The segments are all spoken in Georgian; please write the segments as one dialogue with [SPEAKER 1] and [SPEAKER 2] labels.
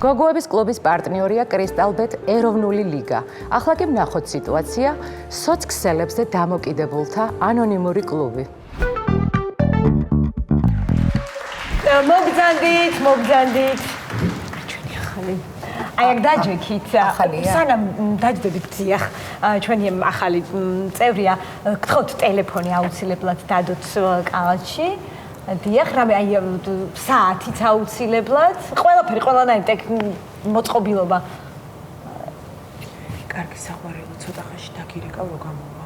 [SPEAKER 1] გოგოების კლუბის პარტნიორია კრისტალბეტ ეროვნული ლიგა. ახლა კი ვნახოთ სიტუაცია სოცქსელებზე დამოკიდებულთა ანონიმური კლუბი.
[SPEAKER 2] მოგძანდით. ჩვენი ახალი. აი აქ დაჯექით. სანამ დაჯდებით ძიახ, ჩვენი ახალი წევრია, გთხოვთ ტელეფონი აუცილებლად დადოთ კალათში. დიახ, რამე აი საათიც აუცილებლად. ყველაფერი, ყველანაირი მოწყობილობა.
[SPEAKER 3] კარგი საყვარელო, ცოტა ხანში დაგირეკავ რო გამოვა.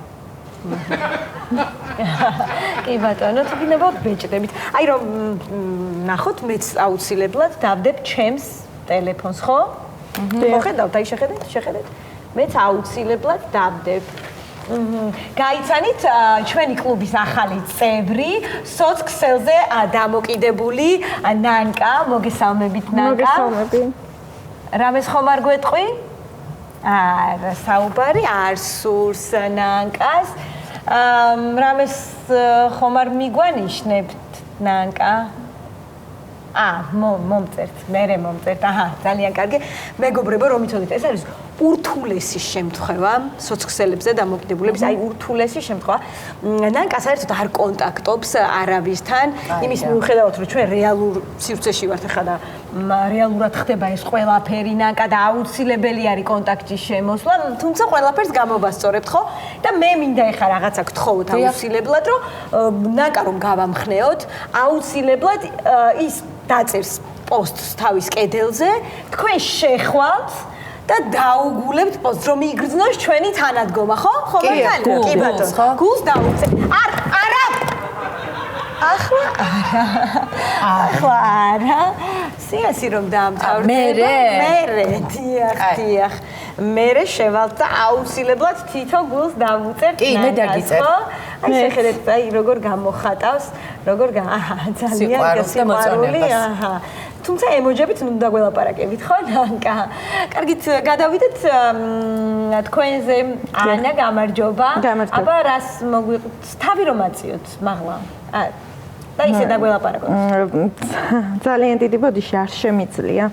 [SPEAKER 2] კი ბატონო, თუ გინებოთ ბეჭდებით. აი რომ ნახოთ, მეც აუცილებლად დავდებ ჩემს ტელეფონს, ხო? მოხედავთ, აი შეხედეთ. მეც აუცილებლად დავდებ. გაიცანით ჩვენი კლუბის ახალი წევრი, სოცქსელზე დამოკიდებული ნანკა, მოგესალმებით ნანკა.
[SPEAKER 4] მოგესალმები.
[SPEAKER 2] რამეს ხომ არ გვეტყვი? არა, საუბარი არ სურს ნანკას. რამეს ხომ არ მიგვანიშნებთ ნანკა? მომწერთ, მერე მომწერთ. ძალიან კარგი. მეგობრებო, რომ იცოდეთ, ეს არის ურთულესი შემთხვევა სოცქსელებზე დამოკიდებულების, აი ურთულესი შემთხვევა. ნანკა საერთოდ არ კონტაქტობს არავისთან, იმის მიუხედავად, რომ ჩვენ რეალურ სივრცეში ვართ ახლა და რეალურად ხდება ეს ყველაფერი ნანკა და აუცილებელი არის კონტაქტის შემოსვლა, თუმცა ყველაფერს გამოვასწორებთ, ხო? და მე მინდა ეხლა რაღაცა გთხოვოთ აუცილებლად, რომ ნანკა რომ გავამხნეოთ, აუცილებლად ის დაწერს პოსტს თავის კედელზე, თქვენ შეხვალთ და დაუგულებთ პოსტს, რომ იგრძნოს ჩვენი თანადგომა, ხო? ხო, მართალია? კი ბატონო. გულს დაუწერთ. არა. ახლა არა. სიასი რომ დაამთავრდება. მერე. დიახ. მერე შევალთ და აუცილებლად თითო გულს დავუწერთ.
[SPEAKER 1] კი, მე დაგიწერ.
[SPEAKER 2] აი შეხედეთ, აი როგორ გამოხატავს, ძალიან სიყვარული. თუმცა ემოჯებით უნდა გველაპარაკებით, ხო, ნანკა? კარგით, გადავიდეთ თქვენზე. ანა, გამარჯობა. აბა რას მოგვიყოთ? თავი რომ აწიოთ, მაღლა. და ისე დაგველაპარაკოთ.
[SPEAKER 4] ძალიან დიდი ბოდიში არ შემიძლია.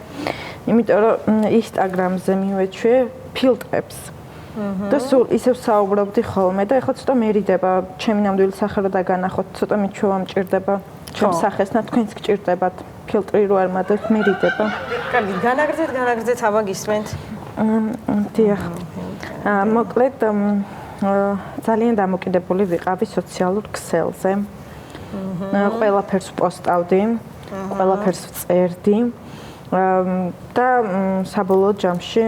[SPEAKER 4] იმიტომ რომ ინსტაგრამზე მივეჩვე ფილტრებს. და სულ ისევ საუბრობდი ხოლმე და ეხლა ცოტა მერიდება ჩემი ნამდვილი სახე რომ დაგანახოთ, ცოტა მიჩვევა მჭირდება ჩემს სახესთან, თქვენც გჭირდებათ ფილტრი რო არ მადოთ, მერიდება.
[SPEAKER 2] კარგი, განაგრძეთ, აბა გისმენთ.
[SPEAKER 4] დიახ. მოკლედ ძალიან დამოკიდებული ვიყავი სოციალურ ქსელზე. ყველაფერს ვპოსტავდი, ყველაფერს ვწერდი. და საბოლოო ჯამში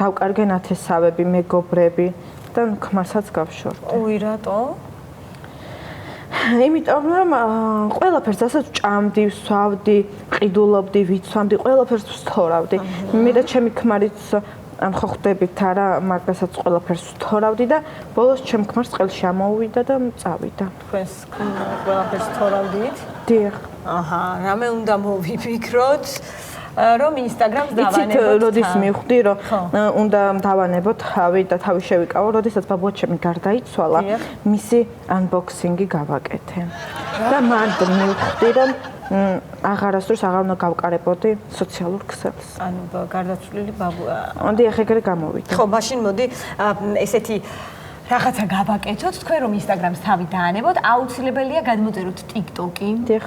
[SPEAKER 4] დავკარგე ნათესავები, მეგობრები და ქმარსაც გავშორდი.
[SPEAKER 2] უი, რატო?
[SPEAKER 4] იმიტომ რომ ყველაფერს ასაც ვჭამდი, ვსვავდი, ყიდულობდი, ვიცვამდი, ყველაფერს ვსთორავდი. მე და ჩემი ქმარიც ან ხო ხვდებით არა, მაგასაც ყველაფერს ვსთორავდი და ბოლოს ჩემ ქმარს ყელში ამოუვიდა და წავიდა.
[SPEAKER 2] თქვენს ყველაფერს ვსთორავდით?
[SPEAKER 4] დიახ.
[SPEAKER 2] რამე უნდა მოვიფიქროთ? რომ ინსტაგრამს დავანებოთ.
[SPEAKER 4] იცით, როდის მივხვდი, რომ უნდა დავანებოთ თავი და თავი შევიკავო, როდესაც ბაბუაჩემი გარდაიცვალა, მისი unboxing-ი გავაკეთე. და მან მივხვდი, რომ აღარასდროს აღარ უნდა გავკარებოდი სოციალურ ქსელს.
[SPEAKER 2] ანუ გარდაცვლილი ბაბუა.
[SPEAKER 4] დიახ, ეგრე გამოვიდა.
[SPEAKER 2] ხო, მაშინ მოდი ესეთი რაღაცა გავაკეთოთ, თქვენ რომ ინსტაგრამს თავი დაანებოთ, აუცილებელია გადმოწეროთ TikTok-ი.
[SPEAKER 4] დიახ.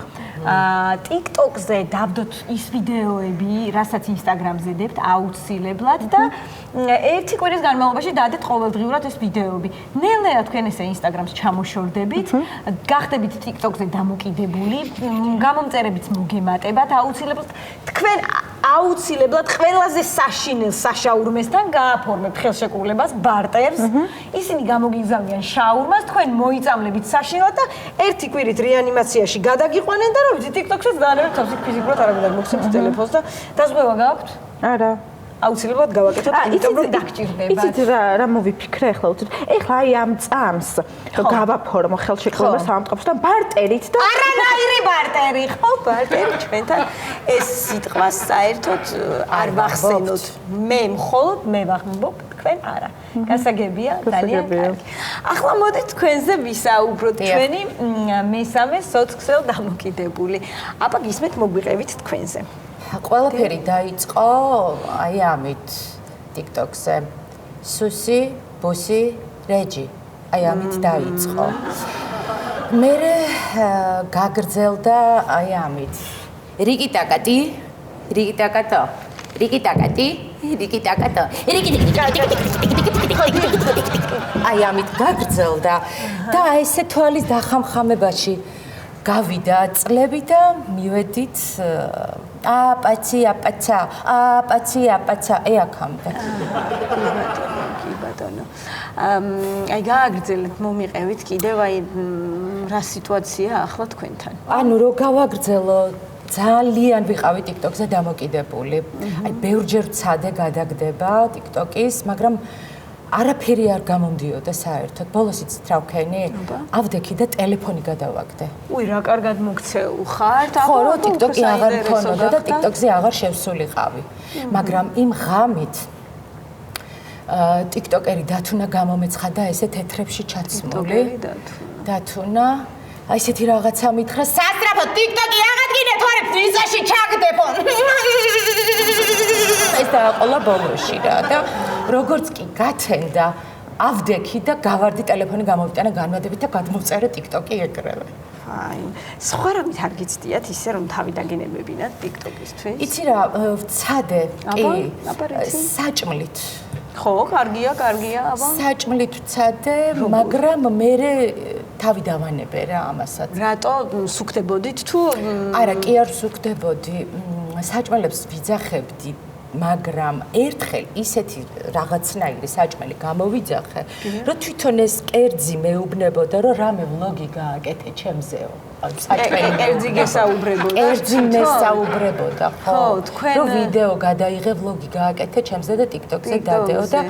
[SPEAKER 2] TikTok-ზე დავდოთ ის ვიდეოები, რასაც ინსტაგრამზე დებთ აუცილებლად და ერთი კვირის განმავლობაში დადეთ ყოველდღიურად ეს ვიდეოები. ნელ-ნელა თქვენ ესე ინსტაგრამს ჩამოშორდებით, გახდებით TikTok-ზე დამოკიდებული, გამომწერებიც მოგემატებათ აუცილებლად. თქვენ აუცილებლად ყველაზე საშინელ საშაურმესთან გააფორმებთ ხელშეკრულებას ბარტერს. ისინი გამოგიგზავნიან შაურმას, თქვენ მოიწამლებით საშინლად და ერთი კვირით რეანიმაციაში გადაგიყვანენ და რომ ვიცი TikTok-საც დაანებთ თავის ფიზიკურად არავინ არ მოგცემთ ტელეფონს და დაზღვევა გაქვთ?
[SPEAKER 4] არა.
[SPEAKER 2] აუცილებლად გავაკეთოთ, იმიტომ რომ დაგჭირდებათ.
[SPEAKER 4] იცით რა მოვიფიქრე ახლა უცებ. ეხლა აი ამ წამს გავაფორმო ხელშეკრულება საავადმყოფოს და ბარტერით და
[SPEAKER 2] არანაირი ბარტერი, ხო, ბარტერი ჩვენთან ეს სიტყვა საერთოდ არ ვახსენოთ. მე მხოლოდ მე ვახმობ, თქვენ არა. გასაგებია, ძალიან კარგი. ახლა მოდით თქვენზე ვისაუბროთ, ჩვენი მესამე სოცქსელ დამოკიდებული. აბა გისმენთ, მოგვიყევით თქვენზე.
[SPEAKER 1] ყველაფერი დაიწყო აი ამით TikTok-ზე. სუსი, ბუსი, რეჯი. აი ამით დაიწყო. მე გაგრძელდა აი ამით. რიკიტაკატი, რიკიტაკატო. რიკიტაკატი, რიკიტაკატო. აი ამით გაგრძელდა და ესე თვალის დახამხამებაში გავიდა წლები და მივედით აპაცი აპაცა აპაცი აპაცა ეაქამდე.
[SPEAKER 2] კი ბატონო. აი გააგრძელებთ მომიყევით კიდევ აი რა სიტუაცია ახლა თქვენთან?
[SPEAKER 1] ანუ რო გავაგრძელო ძალიან ვიყავი TikTok-ზე დამოკიდებული. აი ბევრჯერ ვცადე გადაგდება TikTok-ის, მაგრამ არაფერი არ გამომდიოდა საერთოდ. ბოლოს იცით რა ვქენი? ავდექი და ტელეფონი გადავაგდე.
[SPEAKER 2] უი რა კარგად მოგცეულ ხართ?
[SPEAKER 1] ხო, რო TikTok-ი აღარ მქონოდა და TikTok-ზე აღარ შევსულიყავი. მაგრამ იმ ღამით TikTok-ერი დათუნა გამომეცხადა ესე თეთრებში ჩაცმული. დათუნა აი ესეთი რაღაცა მითხრა, სასწრაფო TikTok-ი აღადგინე თორემ ვიზაში ჩაგდებო. ეს დააყოლა ბოლოში რა და როგორც კი გათენდა ავდექი და გავარდი ტელეფონი გამოვიტანა განმადებით და გადმოვწერე TikTok-ი ეგრევე.
[SPEAKER 2] აი, სხვა რამით არ გიცდიათ ისე რომ თავი დაგენებებინათ TikTok-ისთვის?
[SPEAKER 1] იცი რა, ვცადე, კი, საჭმლით.
[SPEAKER 2] ხო, კარგია, აბა.
[SPEAKER 1] საჭმლით ვცადე, მაგრამ მე თავი დავანებე რა ამასაც.
[SPEAKER 2] რატო სუქდებოდით თუ?
[SPEAKER 1] არა, კი არ სუქდებოდი. საჭმელებს ვიძახებდი, მაგრამ ერთხელ ისეთი რაღაცნაირი საჭმელი გამოვიძახე, რომ თვითონ ეს კერძი მეუბნებოდა, რომ რამე ვლოგი გააკეთე ჩემზეო. საჭმელი
[SPEAKER 2] კერძი გესაუბრებოდა.
[SPEAKER 1] კერძი მესაუბრებოდა, ხო. რომ ვიდეო გადაიღე, ვლოგი გააკეთე ჩემზე და TikTok-ზე დადეო და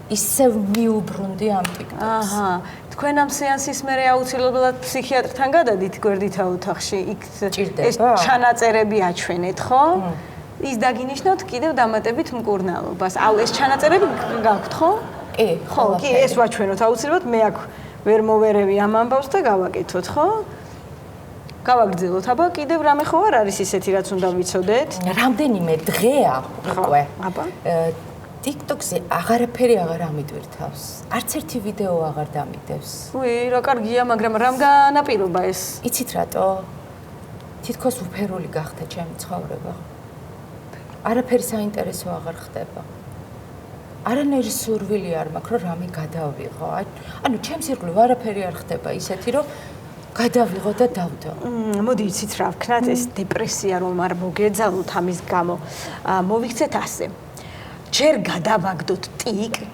[SPEAKER 1] ისევ მიუბრუნდი ამ TikTok-ს.
[SPEAKER 2] აჰა. თქვენ ამ სეანსის მერე აუცილებლად ფსიქიატრთან გადადით გვერდითა ოთახში. იქ ეს ჩანაწერები აჩვენეთ, ხო? ის დაგინიშნოთ კიდევ დამატებით მკურნალობას. აუ ეს ჩანაწერები გაქვთ, ხო?
[SPEAKER 1] კი,
[SPEAKER 2] ხო, კი, ეს ვაჩვენოთ აუცილებლად. მე აქ ვერ მოვერევი ამ ამბავს და გავაკეთოთ, ხო? გავაგრძელოთ, აბა კიდევ რამე ხო არ არის ისეთი რაც უნდა ვიცოდეთ?
[SPEAKER 1] რამდენიმე დღეა უკვე.
[SPEAKER 2] აბა.
[SPEAKER 1] TikTok-ზე აღარაფერი აღარ ამიტვირთავს. არც ერთი ვიდეო აღარ დამიდევს.
[SPEAKER 2] უი, რა კარგია, მაგრამ რამ განაპირობა ეს?
[SPEAKER 1] იცით რატო? თითქოს უფერული გახდა ჩემი ცხოვრება. არაფერი საინტერესო აღარ ხდება. არანაირი სურვილი არ მაქვს, რომ რამე გადავიღო. ანუ ჩემს ირგვლივ არაფერი არ ხდება ისეთი, რომ გადავიღო და დავდო.
[SPEAKER 2] მოდი იცით რა ვქნათ, ეს დეპრესია რომ არ მოგეძალოთ ამის გამო. მოვიქცეთ ასე. ჯერ გადავაგდოთ TikTok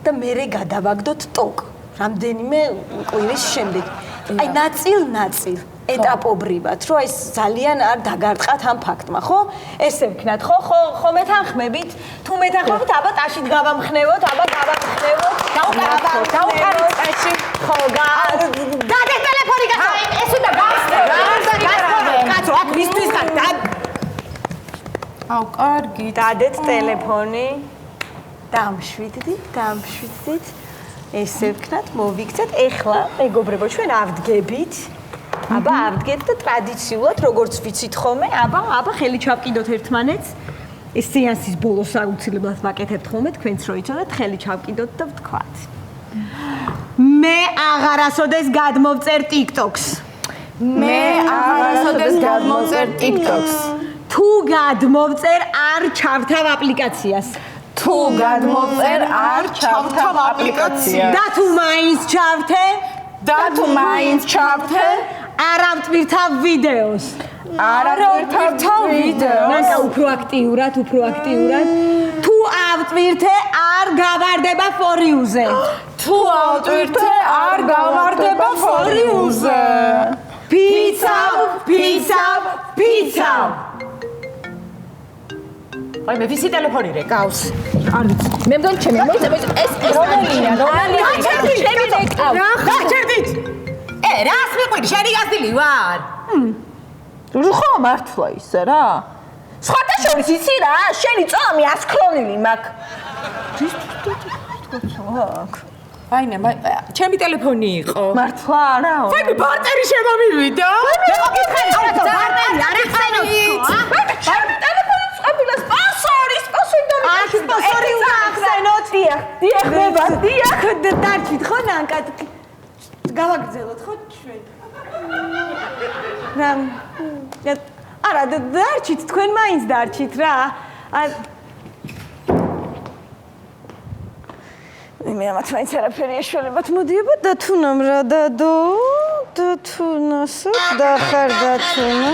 [SPEAKER 2] და მერე გადავაგდოთ TikTok. რამდენიმე კვირის შემდეგ. აი ნაწილ ეტაპობრივად, რომ ეს ძალიან არ დაგარტყათ ამ ფაქტმა, ხო? ესე ვქნათ, ხო მეთანხმებით? თუ მეთანხმებით, აბა ტაშით გავამხნევოთ, დაუყარეთ ტაში. ხო, დადე ტელეფონი გასა. ეს უნდა გასწრო. კაცო, აქ მისთვის და
[SPEAKER 1] აუ, კარგი.
[SPEAKER 2] დადეთ ტელეფონი. დამშვიდდით. ესე ვქნათ, მოვიქცეთ. ეხლა, მეგობრებო, ჩვენ ავდგებით. აბა ავდგეთ და ტრადიციულად, როგორც ვიცით ხოლმე, აბა ხელი ჩავკიდოთ ერთმანეთს. ეს სეანსის ბოლოს აუცილებლად ვაკეთებთ ხოლმე, თქვენც რო იცოდეთ, ხელი ჩავკიდოთ და ვთქვათ. მე აღარასოდეს გადმოვწერ TikTok-ს. თუ გადმოვწერ არ ჩავთავ აპლიკაციას. და თუ მაინც ჩავთე, არ ავტვირთავ ვიდეოს. ნანკა უფრო აქტიურად. თუ ავტვირთე, არ გავარდება ფორიუზე. ფიცავ.
[SPEAKER 1] აი მე ვისი ტელეფონი რე გავს?
[SPEAKER 2] არ ვიცი. მე მგონი ჩემი მოიწევს ეს
[SPEAKER 1] რომელია?
[SPEAKER 2] გაჩერდით.
[SPEAKER 1] რას მიყვირი? შენი გასდილი ვარ.
[SPEAKER 4] ხო, მართლა ისე რა.
[SPEAKER 5] სხვათა შორის იცი რა, შენი წამი ასქრონილი მაქვს.
[SPEAKER 1] ვაიმე, ჩემი ტელეფონი იყო.
[SPEAKER 2] მართლა არა?
[SPEAKER 1] ვაიმე, ბარტერი შემომივიდა.
[SPEAKER 2] ბარტერი არ ახსენოთ. ტელეფონის ყბილას სპონსორი უნდა ახსენოთ. დიახ, დარჩით ხო ნანკა? გავაგრძელოთ ხო ჩვენ? არა, დარჩით, თქვენ მაინც დარჩით რა. მე ამათ მაინც არაფერი ეშველებათ მოდიება დათუნამ რა დადო? დათუნასო, დახარ დათუნა.